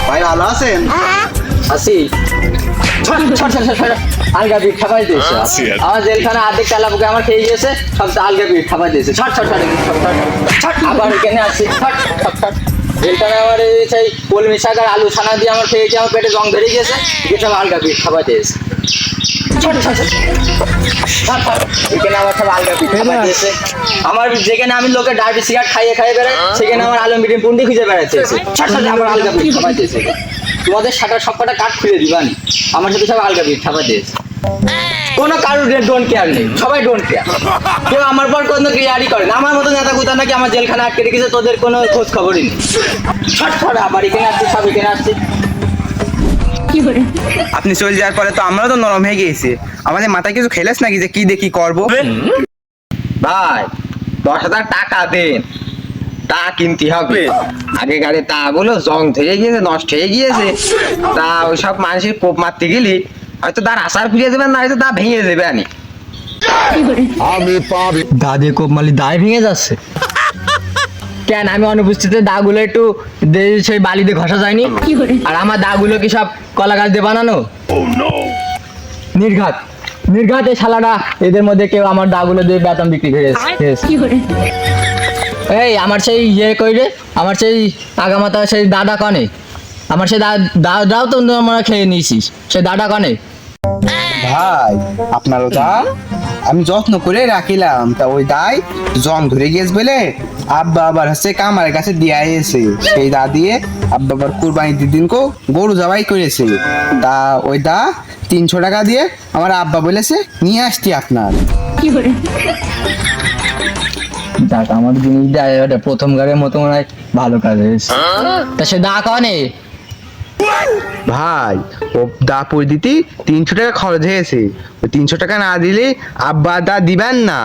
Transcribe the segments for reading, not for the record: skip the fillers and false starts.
ভাই ভালো আছেন? আসি আলগা পিঠ খাবাই দিয়েছে আমার জেলখানা আর্ধেক চালা বুকে আমার খেয়ে গিয়েছে সব আলগা পিঠ খাবাই দিয়েছে আবার এখানে আসছি জেলখানা আমার এই সেই কলমি শাক আর আলু ছানা দিয়ে আমার খেয়েছে আমার পেটে জং ধরে গিয়েছে সব আলগা পিঠ খাবাই দিয়েছে এখানে আমার সব আলগা পিঠ খাবাই দিয়েছে আমার যেখানে আমি লোকের ডার্বি সিগারেট খাইয়ে খাইয়ে বেড়াই সেখানে আমার আলু মিটিং পুন্ডি খুঁজে বেড়াচ্ছে আমার আলগা পিঠ খাবাই দিয়েছে তোমাদের সাটার সবকটা কাঠ খুলে দিবানি আমার সাথে সব আলগা পিঠ খাবার দিয়েছে কোনো কারোর ডোন্ট কেয়ার নেই সবাই ডোন্ট কেয়ার কেউ আমার পর কোনো কেয়ারই করে না আমার মতো নেতা কুতা নাকি আমার জেলখানা আটকে রেখেছে তোদের কোনো খোঁজ খবরই নেই আবার এখানে আসছি সব এখানে আসছি আপনি চলে যাওয়ার পরে তো আমরাও তো নরম হয়ে গিয়েছি আমাদের মাথায় কিছু খেলেছ নাকি যে কি দেখি করবো ভাই 10,000 টাকা দেন তা কিনতে হবে আগে গাড়ি তা গুলো জং থেকে গিয়েছে নষ্ট হয়ে গিয়েছে তা ওইসব মানুষের কোপ মারতে গেলি হয়তো তার আশার ফিরিয়ে দেবেন না হয়তো তা ভেঙে দেবে আনি দাদে কোপ মারলি দায় ভেঙে যাচ্ছে কেন আমি অনুপস্থিত দাগুলো একটু সেই বালিতে ঘষা যায়নি আর আমার দাগুলো কি সব কলা গাছ দিয়ে বানানো নির্ঘাত নির্ঘাত এই শালাটা এদের মধ্যে কেউ আমার দাগুলো দিয়ে বেতন বিক্রি করেছে এই আমার সেই ইয়ে কই রে আমার সেই আগামাতা সেই দাদা কনে আমার সেই দাদাও তো আমরা খেয়ে নিয়েছিস সেই দাদা কনে ভাই আপনার ওটা আমি যত্ন করে রাখিলাম তা ওই দায় জং ধরে গিয়েছে বলে আব্বা আবার হচ্ছে কামারের কাছে দিয়ে এসে সেই দা দিয়ে আব্বা আবার কুরবানি দিন গরু জবাই করেছে তা ওই দা 300 টাকা দিয়ে আমার আব্বা বলেছে নিয়ে আসছি আপনার দেখ আমার জিনিসটা প্রথম গাড়ির মতো মনে হয় ভালো কাজ হয়েছে তা সে দা কনে ভাই ও দা পরে দিতে 300 টাকা খরচ হয়েছে ওই 300 টাকা না দিলে আব্বা দা দিবেন না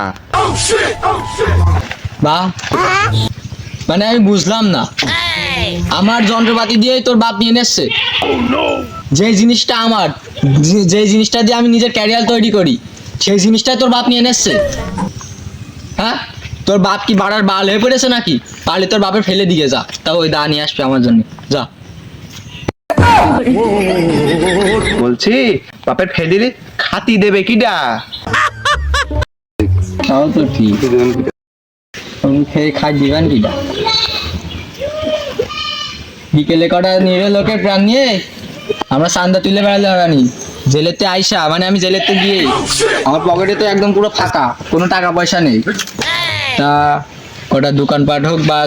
বা মানে আমি বুঝলাম না আমার যন্ত্রপাতি দিয়ে তোর বাপ নিয়ে এসছে যে জিনিসটা আমার যে জিনিসটা দিয়ে আমি নিজের ক্যারিয়ার তৈরি করি সেই জিনিসটা তোর বাপ নিয়ে এসছে হ্যাঁ তোর বাপ কি বাড়ার বাল হয়ে পড়েছে নাকি পারলে তোর বাপের ফেলে দিয়ে যা তা ওই দা নিয়ে আসবে আমার জন্য যা বলছি বাপের ফেদিলে খাতি দেবে কিডা তাও তো ঠিক খেয়ে খাই দিবেন কিটা বিকেলে কটা নিয়ে লোকের প্রাণ নিয়ে আমরা চান্দা তুলে বেড়ালে রানি জেলেতে আইসা মানে আমি জেলেতে গিয়ে আমার পকেটে তো একদম পুরো ফাঁকা কোনো টাকা পয়সা নেই তা কটা দোকানপাট হোক বা